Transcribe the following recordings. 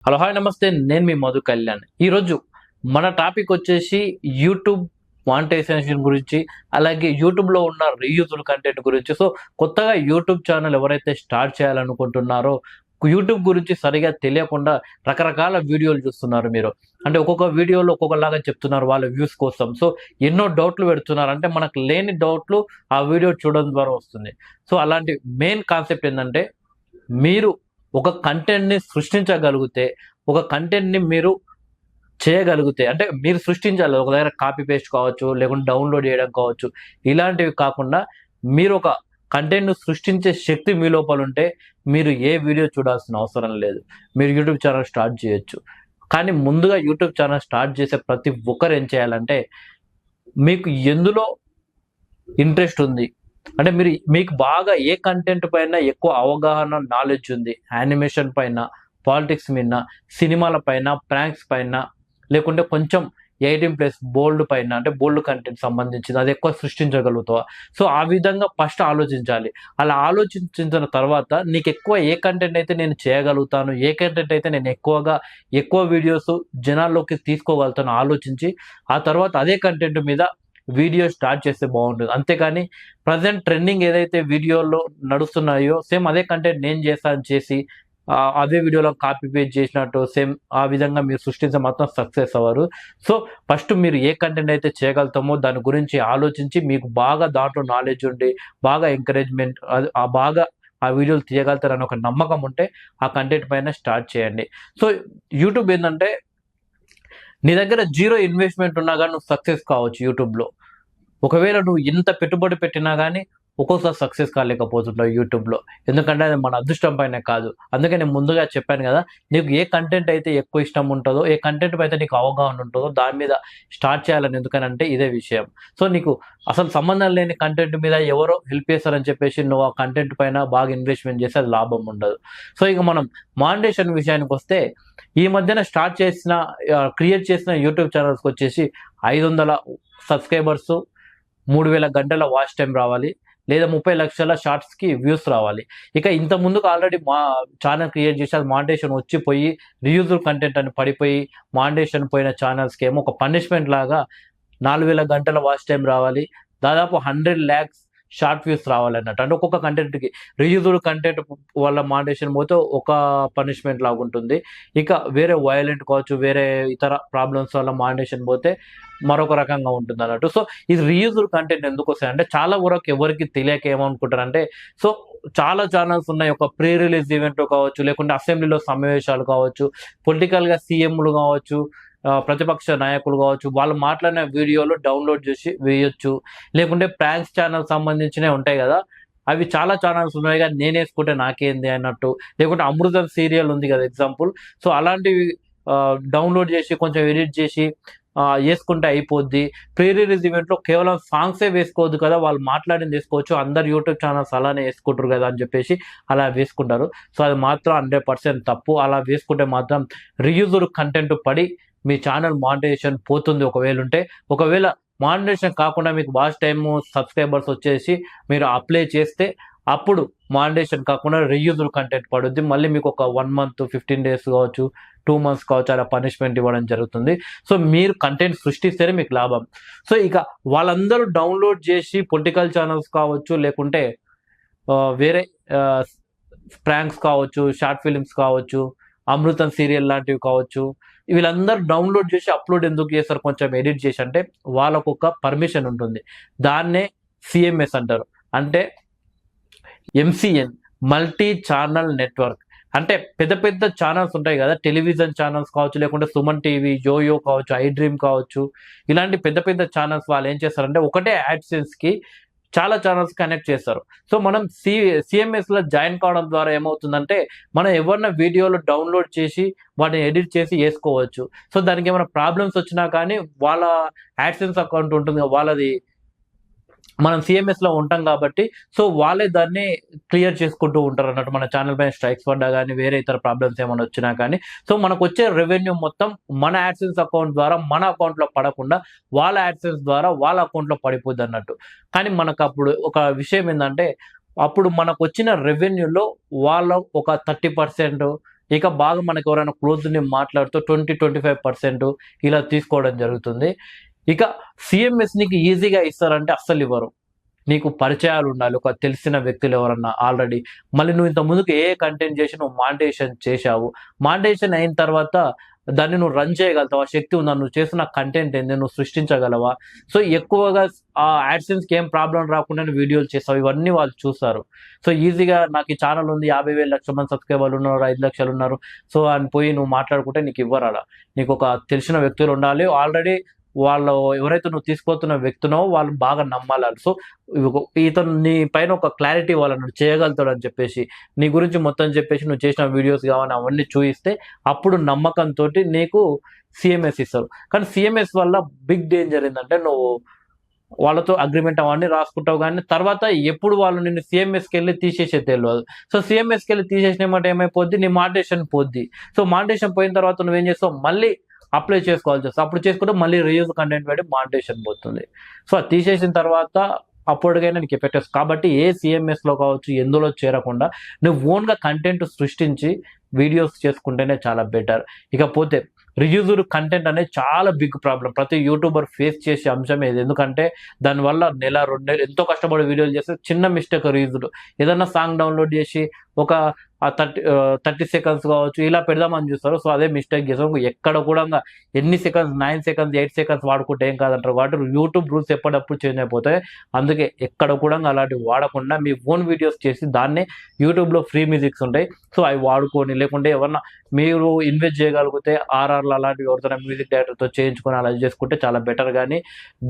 Hello hi నమస్తే, నేను మీ మధు కళ్యాణ్. ఈరోజు మన టాపిక్ వచ్చేసి యూట్యూబ్ మానిటైజేషన్ గురించి, అలాగే యూట్యూబ్లో ఉన్న రీయూజబుల్ కంటెంట్ గురించి. సో కొత్తగా యూట్యూబ్ ఛానల్ ఎవరైతే స్టార్ట్ చేయాలనుకుంటున్నారో, యూట్యూబ్ గురించి సరిగా తెలియకుండా రకరకాల వీడియోలు చూస్తున్నారు మీరు. అంటే ఒక్కొక్క వీడియోలో ఒక్కొక్కలాగా చెప్తున్నారు వాళ్ళ వ్యూస్ కోసం. సో ఎన్నో డౌట్లు పెడుతున్నారు. అంటే మనకు లేని డౌట్లు ఆ వీడియో చూడడం ద్వారా వస్తుంది. సో అలాంటి మెయిన్ కాన్సెప్ట్ ఏంటంటే, మీరు ఒక కంటెంట్‌ని సృష్టించగలిగితే, ఒక కంటెంట్‌ని మీరు చేయగలిగితే, అంటే మీరు సృష్టించాలి. ఒక దగ్గర కాపీ పేస్ట్ కావచ్చు, లేకుంటే డౌన్‌లోడ్ చేయడం కావచ్చు. ఇలాంటివి కాకుండా మీరు ఒక కంటెంట్‌ని సృష్టించే శక్తి మీ లోపలుంటే, మీరు ఏ వీడియో చూడాల్సిన అవసరం లేదు. మీరు యూట్యూబ్ ఛానల్ స్టార్ట్ చేయొచ్చు. కానీ ముందుగా యూట్యూబ్ ఛానల్ స్టార్ట్ చేసే ప్రతి ఒక్కరు ఏం చేయాలంటే, మీకు ఎందులో ఇంట్రెస్ట్ ఉంది, అంటే మీకు బాగా ఏ కంటెంట్ పైన ఎక్కువ అవగాహన, నాలెడ్జ్ ఉంది. యానిమేషన్ పైన, పాలిటిక్స్ మీద, సినిమాల పైన, ప్రాంక్స్ పైన, లేకుంటే కొంచెం 18+ బోల్డ్ పైన, అంటే బోల్డ్ కంటెంట్ సంబంధించింది అది ఎక్కువ సృష్టించగలుగుతావా? సో ఆ విధంగా ఫస్ట్ ఆలోచించాలి. అలా ఆలోచించిన తర్వాత నీకు ఎక్కువ ఏ కంటెంట్ అయితే నేను చేయగలుగుతాను, ఏ కంటెంట్ అయితే నేను ఎక్కువ వీడియోస్ జనాల్లోకి తీసుకోగలుగుతాను ఆలోచించి, ఆ తర్వాత అదే కంటెంట్ మీద వీడియో స్టార్ట్ చేస్తే బాగుంటుంది. అంతేకాని ప్రజెంట్ ట్రెండింగ్ ఏదైతే వీడియోలో నడుస్తున్నాయో సేమ్ అదే కంటెంట్ నేను చేస్తాను చేసి అదే వీడియోలో కాపీ పేస్ట్ చేసినట్టు సేమ్ ఆ విధంగా మీరు సృష్టించే మాత్రం సక్సెస్ అవ్వరు. సో ఫస్ట్ మీరు ఏ కంటెంట్ అయితే చేయగలుగుతామో దాని గురించి ఆలోచించి, మీకు బాగా దాంట్లో నాలెడ్జ్ ఉండి, బాగా ఎంకరేజ్మెంట్, బాగా ఆ వీడియోలు తీయగలుగుతారని ఒక నమ్మకం ఉంటే ఆ కంటెంట్ పైన స్టార్ట్ చేయండి. సో యూట్యూబ్ ఏంటంటే, నీ దగ్గర జీరో ఇన్వెస్ట్మెంట్ ఉన్నా కానీ నువ్వు సక్సెస్ కావచ్చు యూట్యూబ్లో. ఒకవేళ నువ్వు ఎంత పెట్టుబడి పెట్టినా గానీ, ఒక్కోసారి సక్సెస్ కాలేకపోతుంటావు యూట్యూబ్‌లో. ఎందుకంటే అది మన అదృష్టం పైనే కాదు. అందుకే నేను ముందుగా చెప్పాను గదా! నీకు ఏ కంటెంట్ అయితే ఎక్కువ ఇష్టం ఉంటదో, ఏ కంటెంట్ పైతే నీకు అవగాహన ఉంటదో దాని మీద స్టార్ట్ చేయాలని. ఎందుకనంటే ఇదే విషయం. సో నీకు అసలు సంబంధం లేని కంటెంట్ మీద ఎవరో హెల్ప్ చేస్తారని చెప్పేసి నువ్వు ఆ కంటెంట్ పైన బాగా ఇన్వెస్ట్‌మెంట్ చేస్తే అది లాభం ఉండదు. సో ఇక మనం మానిటైజేషన్ విషయానికొస్తే, ఈ మధ్యన క్రియేట్ చేసిన యూట్యూబ్ ఛానల్స్‌కొచ్చేసి 500 సబ్‌స్క్రైబర్సు, 3000 గంటల వాచ్ టైమ్ రావాలి. లేదా 30 లక్షల షార్ట్స్‌కి వ్యూస్ రావాలి. ఇక ఇంత ముందుకు ఆల్రెడీ ఛానెల్ క్రియేట్ చేసి అది మానిటైజేషన్ వచ్చిపోయి, రీయూజబుల్ కంటెంట్ అని పడిపోయి, మానిటైజేషన్ పోయిన ఛానల్స్‌కేమో ఒక పనిష్మెంట్ లాగా 4000 గంటల వాచ్ టైమ్ రావాలి. దాదాపు 100,00,000 షార్ట్ వ్యూస్ రావాలన్నట్టు. అంటే ఒక్కొక్క కంటెంట్‌కి రీయూజబుల్ కంటెంట్ వల్ల మానిటైజేషన్ పోతే ఒక పనిష్మెంట్ లాగుంటుంది. ఇక వేరే వయలెంట్ కావచ్చు, వేరే ఇతర ప్రాబ్లమ్స్ వల్ల మానిటైజేషన్ పోతే మరొక రకంగా ఉంటుందన్నట్టు. సో ఇది రీయూజబుల్ కంటెంట్ ఎందుకొస్తాయంటే, చాలా వరకు ఎవరికీ తెలియక ఏమనుకుంటారంటే, సో చాలా ఛానల్స్ ఉన్నాయి. ఒక ప్రీ రిలీజ్ ఈవెంట్ కావచ్చు, లేకుంటే అసెంబ్లీలో సమావేశాలు కావచ్చు, పొలిటికల్‌గా సీఎంలు కావచ్చు, ప్రతిపక్ష నాయకులు కావచ్చు, వాళ్ళు మాట్లాడిన వీడియోలు డౌన్‌లోడ్ చేసి వేయొచ్చు. లేకుంటే ప్రాంక్స్ ఛానల్ సంబంధించినవి ఉంటాయి కదా! అవి చాలా ఛానల్స్ ఉన్నాయి గానీ నేనేసుకుంటే నాకేంది అన్నట్టు. లేకుంటే అమృతం సీరియల్ ఉంది కదా ఎగ్జాంపుల్. సో అలాంటివి డౌన్‌లోడ్ చేసి కొంచెం ఎడిట్ చేసి యేసుకుంటే అయిపోద్ది. ప్రీ రిలీజ్ ఈవెంట్‌లో కేవలం సాంగ్సే వేసుకోవద్దు కదా! వాళ్ళు మాట్లాడింది వేసుకోవచ్చు. అందరు యూట్యూబ్ ఛానల్స్ అలానే యేసుకుంటారు కదా! అని చెప్పేసి అలా వేసుకుంటారు. సో అది మాత్రం 100% తప్పు. అలా వేసుకుంటే మాత్రం రీయూజ్డ్ కంటెంట్ పడి మీ ఛానల్ మానిటైజేషన్ పోతుంది ఒకవేళ. ఒకవేళ మానిటైజేషన్ కాకుండా మీకు వాచ్ టైము, సబ్‌స్క్రైబర్స్ వచ్చేసి మీరు అప్లై చేస్తే, అప్పుడు మానిటైజేషన్ కాకుండా రీయూజబుల్ కంటెంట్ పడుద్ది. మళ్ళీ మీకు ఒక 1 మంత్, 15 డేస్ కావచ్చు, 2 మంత్స్ కావచ్చు, అలా పనిష్మెంట్ ఇవ్వడం జరుగుతుంది. సో మీరు కంటెంట్ సృష్టిస్తేనే మీకు లాభం. సో ఇక వాళ్ళందరూ డౌన్‌లోడ్ చేసి పొలిటికల్ ఛానల్స్ కావచ్చు, లేకుంటే వేరే ఆహ్, ప్రాంక్స్ కావచ్చు, షార్ట్ ఫిల్మ్స్ కావచ్చు, అమృతం సీరియల్ లాంటివి కావచ్చు, వీళ్ళందరూ డౌన్‌లోడ్ చేసి అప్‌లోడ్ ఎందుకు చేస్తారు కొంచెం ఎడిట్ చేసి అంటే, వాళ్ళకొక పర్మిషన్ ఉంటుంది. దాన్నే సీఎంఎస్ అంటారు. అంటే ఎంసీఎన్, మల్టీ ఛానల్ నెట్వర్క్. అంటే పెద్ద పెద్ద ఛానల్స్ ఉంటాయి గదా! టెలివిజన్ ఛానల్స్ కావచ్చు, లేకుంటే సుమన్ టీవీ, యోయో కావచ్చు, ఐ డ్రీమ్ కావచ్చు, ఇలాంటి పెద్ద పెద్ద ఛానల్స్ వాళ్ళేం చేస్తారంటే, ఒకటే యాడ్‌సెన్స్‌కి చాలా ఛానల్స్ కనెక్ట్ చేస్తారు. సో మనం సీఎంఎస్‌లో జాయిన్ కావడం ద్వారా ఏమవుతుందంటే, మనం ఎవరిన వీడియోలు డౌన్‌లోడ్ చేసి, వాటిని ఎడిట్ చేసి యేసుకోవచ్చు. సో దానికేమైనా ప్రాబ్లమ్స్ వచ్చినా కానీ, వాళ్ళ యాడ్‌సెన్స్ అకౌంట్ ఉంటుంది కదా! వాళ్ళది మనం సీఎంఎస్‌లో ఉంటాం కాబట్టి, సో వాళ్ళే దాన్ని క్లియర్ చేసుకుంటూ ఉంటారన్నట్టు. మన ఛానల్ పైన స్ట్రైక్స్ పడ్డా గానీ, వేరే ఇతర ప్రాబ్లమ్స్ ఏమన్నా వచ్చినా కానీ, సో మనకొచ్చే రెవెన్యూ మొత్తం మన యాడ్‌సెన్స్ అకౌంట్ ద్వారా మన అకౌంట్‌లో పడకుండా, వాళ్ళ యాడ్‌సెన్స్ ద్వారా వాళ్ళ అకౌంట్‌లో పడిపోద్దన్నట్టు. కానీ మనకప్పుడు ఒక విషయం ఏందంటే, అప్పుడు మనకొచ్చిన రెవెన్యూలో వాళ్ళ ఒక 30% ఇక బాగా మనకు ఎవరైనా క్లోజ్ని మాట్లాడుతూ 20-25% ఇలా తీసుకోవడం జరుగుతుంది. ఇక సిఎంఎస్ నీకు ఈజీగా ఇస్తారంటే అస్సలు ఇవ్వరు. నీకు పరిచయాలు ఉండాలి. ఒక తెలిసిన వ్యక్తులు ఎవరన్నా ఆల్రెడీ. మళ్ళీ నువ్వు ఇంత ముందుకు ఏ కంటెంట్ చేసి నువ్వు మానిటైజేషన్ చేశావు. మానిటైజేషన్ అయిన తర్వాత దాన్ని నువ్వు రన్ చేయగలుగుతావా? శక్తి ఉందా? నువ్వు చేసిన కంటెంట్ ఏంది? నువ్వు సృష్టించగలవా? సో ఎక్కువగా ఆ యాడ్సెన్స్‌కి ఏం ప్రాబ్లమ్ రాకుండానే వీడియోలు చేస్తావు. ఇవన్నీ వాళ్ళు చూస్తారు. సో ఈజీగా నాకు ఈ ఛానెల్ ఉంది. 50,000 లక్ష మంది సబ్‌స్క్రైబర్లు ఉన్నారు. 5 లక్షలు ఉన్నారు. సో అని పోయి నువ్వు మాట్లాడుకుంటే నీకు ఇవ్వరాడ. నీకు ఒక తెలిసిన వ్యక్తులు ఉండాలి. ఆల్రెడీ వాళ్ళు ఎవరైతే నువ్వు తీసుకుపోతున్న వ్యక్తినో వాళ్ళు బాగా నమ్మాలి. సో ఇతను నీ పైన ఒక క్లారిటీ ఇవ్వాలి. నువ్వు చేయగలుగుతాడు అని చెప్పేసి, నీ గురించి మొత్తం చెప్పేసి నువ్వు చేసిన వీడియోస్ కావాలి అవన్నీ చూయిస్తే అప్పుడు నమ్మకంతోటి నీకు సిఎంఎస్ ఇస్తారు. కానీ సిఎంఎస్ వల్ల బిగ్ డేంజర్ ఏంటంటే నువ్వు వాళ్ళతో అగ్రిమెంట్ అవన్నీ రాసుకుంటావు కానీ తర్వాత ఎప్పుడు వాళ్ళు నిన్ను సిఎంఎస్కి వెళ్ళి తీసేసేది తెలియదు. సో సిఎంఎస్కి వెళ్ళి తీసేసినమాట ఏమైపోద్ది, నీ మానిటైజేషన్ పోద్ది. సో మానిటైజేషన్ పోయిన తర్వాత నువ్వేం చేస్తావు, మళ్ళీ అప్లై చేసుకోవాల్సి వస్తుంది. అప్పుడు చేసుకుంటే మళ్ళీ రీయూజ్ కంటెంట్ పెట్టి మానిటైజేషన్ పోతుంది. సో అది తీసేసిన తర్వాత అప్పటికైనా నీకు ఎఫెక్ట్ వస్తుంది. కాబట్టి ఏ సిఎంఎస్లో కావచ్చు ఎందులో చేరకుండా నువ్వు ఓన్గా కంటెంట్ సృష్టించి వీడియోస్ చేసుకుంటేనే చాలా బెటర్. ఇకపోతే రియూజ్డ్ కంటెంట్ అనేది చాలా బిగ్ ప్రాబ్లం. ప్రతి యూట్యూబర్ ఫేస్ చేసే అంశం ఇది. ఎందుకంటే దానివల్ల నెల 2 నెలలు ఎంతో కష్టపడి వీడియోలు చేస్తే చిన్న మిస్టేక్ రియూజ్డ్. ఏదన్నా సాంగ్ డౌన్లోడ్ చేసి ఒక 30 సెకండ్స్ కావచ్చు ఇలా పెడదామని చూస్తారు. సో అదే మిస్టేక్ చేస్తాం. ఎక్కడ కూడా ఎన్ని సెకండ్స్ 9 సెకండ్స్ 8 సెకండ్స్ వాడుకుంటే ఏం కాదంటారు. కాబట్టి యూట్యూబ్ రూల్స్ ఎప్పటికప్పుడు చేంజ్ అయిపోతాయి. అందుకే ఎక్కడ కూడా అలాంటివి వాడకుండా మీ ఓన్ వీడియోస్ చేసి దాన్నే యూట్యూబ్లో ఫ్రీ మ్యూజిక్స్ ఉంటాయి. సో అవి వాడుకొని లేకుంటే ఎవరన్నా మీరు ఇన్వెస్ట్ చేయగలిగితే ఆర్ఆర్లు అలాంటివి ఎవరితో మ్యూజిక్ డైరెక్టర్తో చేయించుకొని అలా చేసుకుంటే చాలా బెటర్. కానీ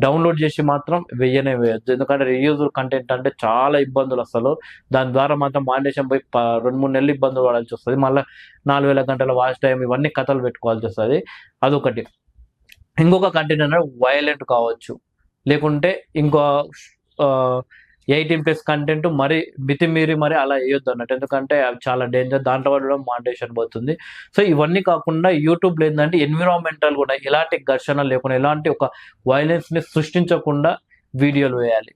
డౌన్లోడ్ చేసి మాత్రం వేయనే వేయద్దు. ఎందుకంటే రీయూజ్డ్ కంటెంట్ అంటే చాలా ఇబ్బందులు. అసలు దాని ద్వారా మాత్రం మానిటైజేషన్ పోయి 2-3 నెలలు ఇబ్బందులు పడాల్సి వస్తుంది. మళ్ళీ 4,000 గంటల వాచ్ టైం ఇవన్నీ కథలు పెట్టుకోవాల్సి వస్తుంది. అదొకటి. ఇంకొక కంటెంట్ అనేది వైలెంట్ కావచ్చు, లేకుంటే ఇంకో 18+ కంటెంట్ మరి మితిమీరి మరి అలా వేయొద్దు అన్నట్టు. ఎందుకంటే అవి చాలా డేంజర్. దాంట్లో వల్ల మానిటైజేషన్ పోతుంది. సో ఇవన్నీ కాకుండా యూట్యూబ్లో ఏంటంటే ఎన్విరాన్మెంటల్ కూడా ఎలాంటి ఘర్షణ లేకుండా ఎలాంటి ఒక వైలెన్స్ని సృష్టించకుండా వీడియోలు వేయాలి.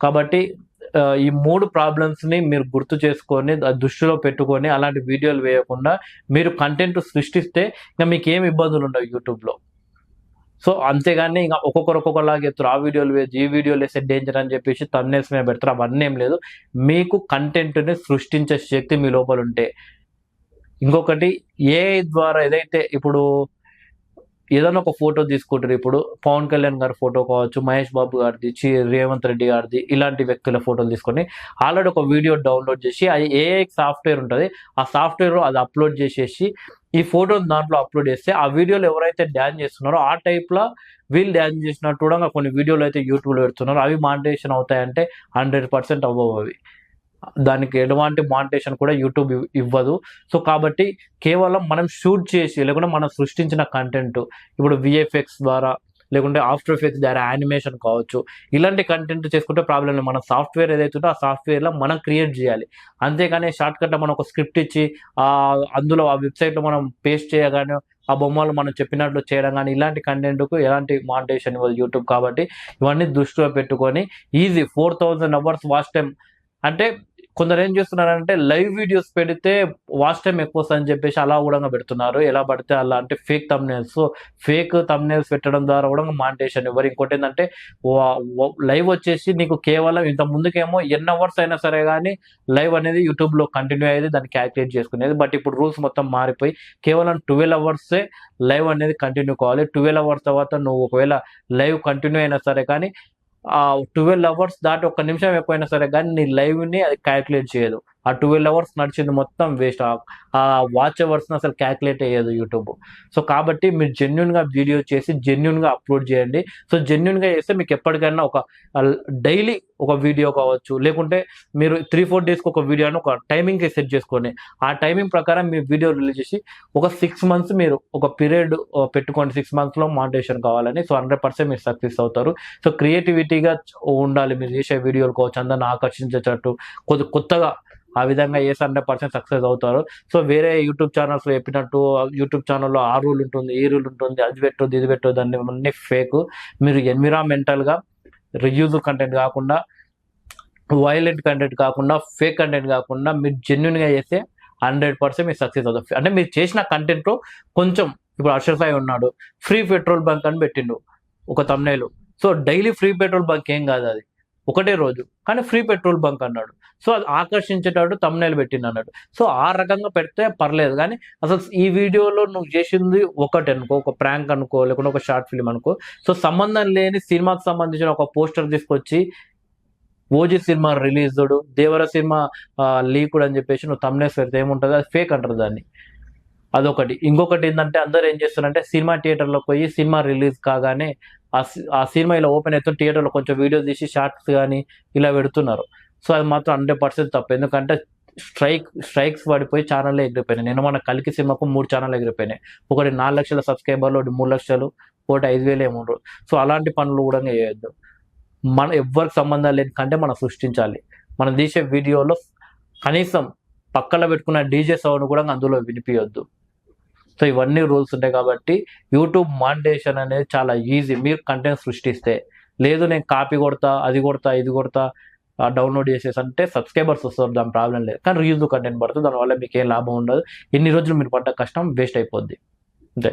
కాబట్టి ఈ 3 ప్రాబ్లమ్స్ని మీరు గుర్తు చేసుకొని దృష్టిలో పెట్టుకొని అలాంటి వీడియోలు వేయకుండా మీరు కంటెంట్ సృష్టిస్తే ఇంకా మీకు ఏమి ఇబ్బందులు ఉండవు యూట్యూబ్లో. సో అంతేగాని ఇంకా ఒక్కొక్కలాగా చెప్తారు. ఆ వీడియోలు వేసి ఈ వీడియోలు వేస్తే డేంజర్ అని చెప్పేసి థంబ్నెయిల్స్ మీద పెడతారు. అవన్నీ ఏం లేదు. మీకు కంటెంట్ని సృష్టించే శక్తి మీ లోపల ఉంటే. ఇంకొకటి ఏఐ ద్వారా ఏదైతే ఇప్పుడు ఏదైనా ఒక ఫోటో తీసుకుంటారు. ఇప్పుడు పవన్ కళ్యాణ్ గారి ఫోటో కావచ్చు, మహేష్ బాబు గారిది, రేవంత్ రెడ్డి గారిది, ఇలాంటి వ్యక్తుల ఫోటోలు తీసుకొని ఆల్రెడీ ఒక వీడియో డౌన్లోడ్ చేసి అది ఏఐ సాఫ్ట్వేర్ ఉంటుంది. ఆ సాఫ్ట్వేర్ అది అప్లోడ్ చేసేసి ఈ ఫోటోని దాంట్లో అప్లోడ్ చేస్తే ఆ వీడియోలో ఎవరైతే డ్యాన్స్ చేస్తున్నారో ఆ టైప్లో వీళ్ళు డ్యాన్స్ చేసినట్టు కూడా కొన్ని వీడియోలు అయితే యూట్యూబ్లో పెడుతున్నారు. అవి మానిటైజేషన్ అవుతాయంటే 100% అవ్వవు అవి. దానికి ఎటువంటి మానిటైజేషన్ కూడా యూట్యూబ్ ఇవ్వదు. సో కాబట్టి కేవలం మనం షూట్ చేసి లేకుంటే మనం సృష్టించిన కంటెంట్ ఇప్పుడు విఎఫ్ఎక్స్ ద్వారా లేకుంటే ఆఫ్టర్ ఎఫెక్ట్స్ ద్వారా యానిమేషన్ కావచ్చు, ఇలాంటి కంటెంట్ చేసుకుంటే ప్రాబ్లం లేదు. మన సాఫ్ట్వేర్ ఏదైతే ఉందో ఆ సాఫ్ట్వేర్లో మనం క్రియేట్ చేయాలి. అంతేగాని షార్ట్కట్లో మనం ఒక స్క్రిప్ట్ ఇచ్చి అందులో ఆ వెబ్సైట్లో మనం పేస్ట్ చేయగానే ఆ బొమ్మలు మనం చెప్పినట్లు చేయడం కానీ ఇలాంటి కంటెంట్కు ఎలాంటి మానిటైజేషన్ ఇవ్వదు యూట్యూబ్. కాబట్టి ఇవన్నీ దృష్టిలో పెట్టుకొని ఈజీ 4,000 అవర్స్ వాచ్ టైం అంటే కొందరు ఏం చేస్తున్నారంటే లైవ్ వీడియోస్ పెడితే వాచ్ టైం ఎక్కువ వస్తుందని చెప్పేసి అలా కూడా పెడుతున్నారు. ఎలా పడితే అలా అంటే ఫేక్ థంబ్నెయిల్స్. ఫేక్ థంబ్నెయిల్స్ పెట్టడం ద్వారా కూడా మానిటైజేషన్ ఇవ్వరు. ఇంకోటి ఏంటంటే లైవ్ వచ్చేసి నీకు కేవలం ఇంత ముందుకేమో ఎన్ని అవర్స్ అయినా సరే కానీ లైవ్ అనేది యూట్యూబ్లో కంటిన్యూ అయ్యేది, దాన్ని క్యాల్కులేట్ చేసుకునేది. బట్ ఇప్పుడు రూల్స్ మొత్తం మారిపోయి కేవలం 12 అవర్సే లైవ్ అనేది కంటిన్యూ కావాలి. 12 అవర్స్ తర్వాత నువ్వు ఒకవేళ లైవ్ కంటిన్యూ అయినా సరే కానీ 12 అవర్స్ దాటి 1 నిమిషం ఎక్కువైనా సరే కానీ నీ లైవ్ని అది క్యాల్కులేట్ చేయదు. ఆ 12 అవర్స్ నడిచింది మొత్తం వేస్ట్. ఆ వాచ్ అవర్స్ని అసలు క్యాల్కులేట్ అయ్యేది యూట్యూబ్. సో కాబట్టి మీరు జెన్యున్గా వీడియో చేసి జెన్యున్గా అప్లోడ్ చేయండి. సో జెన్యున్గా చేస్తే మీకు ఎప్పటికైనా ఒక డైలీ ఒక వీడియో కావచ్చు, లేకుంటే మీరు 3-4 డేస్కి ఒక వీడియోని ఒక టైమింగ్కి సెట్ చేసుకొని ఆ టైమింగ్ ప్రకారం మీరు వీడియో రిలీజ్ చేసి ఒక 6 మంత్స్ మీరు ఒక పీరియడ్ పెట్టుకోండి. 6 మంత్స్లో మానిటైజేషన్ కావాలని. సో 100% మీరు సక్సెస్ అవుతారు. సో క్రియేటివిటీగా ఉండాలి మీరు చేసే వీడియోలు కావచ్చు, అందరిని ఆకర్షించేటట్టు కొత్తగా ఆ విధంగా చేసి 100% సక్సెస్ అవుతారు. సో వేరే యూట్యూబ్ ఛానల్స్లో చెప్పినట్టు యూట్యూబ్ ఛానల్లో ఆ రూల్ ఉంటుంది, ఈ రూల్ ఉంటుంది, అది పెట్టొద్దు ఇది పెట్టొద్దు అన్నీ ఫేక్. మీరు ఎన్విరాన్మెంటల్గా రియూజ్ కంటెంట్ కాకుండా, వైలెంట్ కంటెంట్ కాకుండా, ఫేక్ కంటెంట్ కాకుండా మీరు జెన్యున్గా చేస్తే 100% మీరు సక్సెస్ అవుతారు. అంటే మీరు చేసిన కంటెంట్లో కొంచెం, ఇప్పుడు హర్ష సాయి ఉన్నాడు, ఫ్రీ పెట్రోల్ బంక్ అని పెట్టిండు ఒక thumbnail. So daily free petrol bunk ఏం కాదు అది, ఒకటే రోజు కానీ ఫ్రీ పెట్రోల్ బంక్ అన్నాడు. సో అది ఆకర్షించేటట్టు thumbnail పెట్టిండు అన్నాడు. సో ఆ రకంగా పెడితే పర్లేదు, కానీ అసలు ఈ వీడియోలో నువ్వు చేసింది ఒకటి అనుకో, ఒక ప్రాంక్ అనుకో, లేకుంటే ఒక షార్ట్ ఫిల్మ్ అనుకో, సో సంబంధం లేని సినిమాకి సంబంధించిన ఒక పోస్టర్ తీసుకొచ్చి ఓజీ సినిమా రిలీజ్డ్, దేవర సినిమా లీకుడ్ అని చెప్పేసి నువ్వు thumbnails పెడితే ఏముంటుంది, అది ఫేక్ అంటారు దాన్ని. అదొకటి. ఇంకొకటి ఏంటంటే అందరూ ఏం చేస్తారంటే సినిమా థియేటర్‌లోకి పోయి సినిమా రిలీజ్ కాగానే ఆ సినిమా ఇలా ఓపెన్ అవుతుంది, థియేటర్‌లో కొంచెం వీడియో తీసి షార్ట్స్ గాని ఇలా పెడుతున్నారు. సో అది మాత్రం 100% తప్పు. ఎందుకంటే స్ట్రైక్స్ పడిపోయి ఛానళ్ళే ఎగిరిపోయినాయి. నిన్న మొన్న 'కల్కి' సినిమాకు 3 ఛానళ్ళు ఎగిరిపోయినాయి. ఒకటి 4,00,000 సబ్స్క్రైబర్లు, ఒకటి 3,00,000, ఒకటి 5,000 ఏమో. సో అలాంటి పనులు కూడా చేయొద్దు. ఎవ్వరికి సంబంధం లేని కంటెంట్ మనం సృష్టించాలి. మనం తీసే వీడియోలో కనీసం పక్కన పెట్టుకున్న డీజే సౌండ్ కూడా అందులో వినిపియొద్దు. సో ఇవన్నీ రూల్స్ ఉంటాయి కాబట్టి యూట్యూబ్ మానిటైజేషన్ అనేది చాలా ఈజీ మీరు కంటెంట్ సృష్టిస్తే. లేదు నేను కాపీ కొడతా, అది కొడతా, ఇది కొడతా, డౌన్లోడ్ చేసేసి అంటే సబ్స్క్రైబర్స్ వస్తారు, దాని ప్రాబ్లం లేదు. కానీ రీయూజ్ కంటెంట్ పడుతుంది, దానివల్ల మీకు ఏం లాభం ఉండదు. ఎన్ని రోజులు మీరు పడ్డ కష్టం వేస్ట్ అయిపోద్ది. అంతే.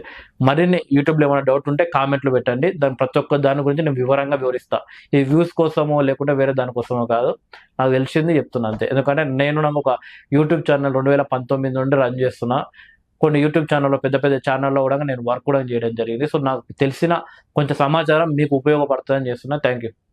మరిన్ని యూట్యూబ్లో ఏమైనా డౌట్ ఉంటే కామెంట్లు పెట్టండి, ప్రతి ఒక్క దాని గురించి నేను వివరంగా వివరిస్తా. ఈ వ్యూస్ కోసమో లేకుంటే వేరే దానికోసమో కాదు, నాకు తెలిసింది చెప్తున్నా అంతే. ఎందుకంటే నేను ఒక యూట్యూబ్ ఛానల్ 2019 నుండి రన్ చేస్తున్నా. కొన్ని యూట్యూబ్ ఛానల్లో, పెద్ద పెద్ద ఛానల్లో కూడా నేను వర్క్ కూడా చేయడం జరిగింది. సో నాకు తెలిసిన కొంచెం సమాచారం మీకు ఉపయోగపడుతుందని చేస్తున్నా. Thank you.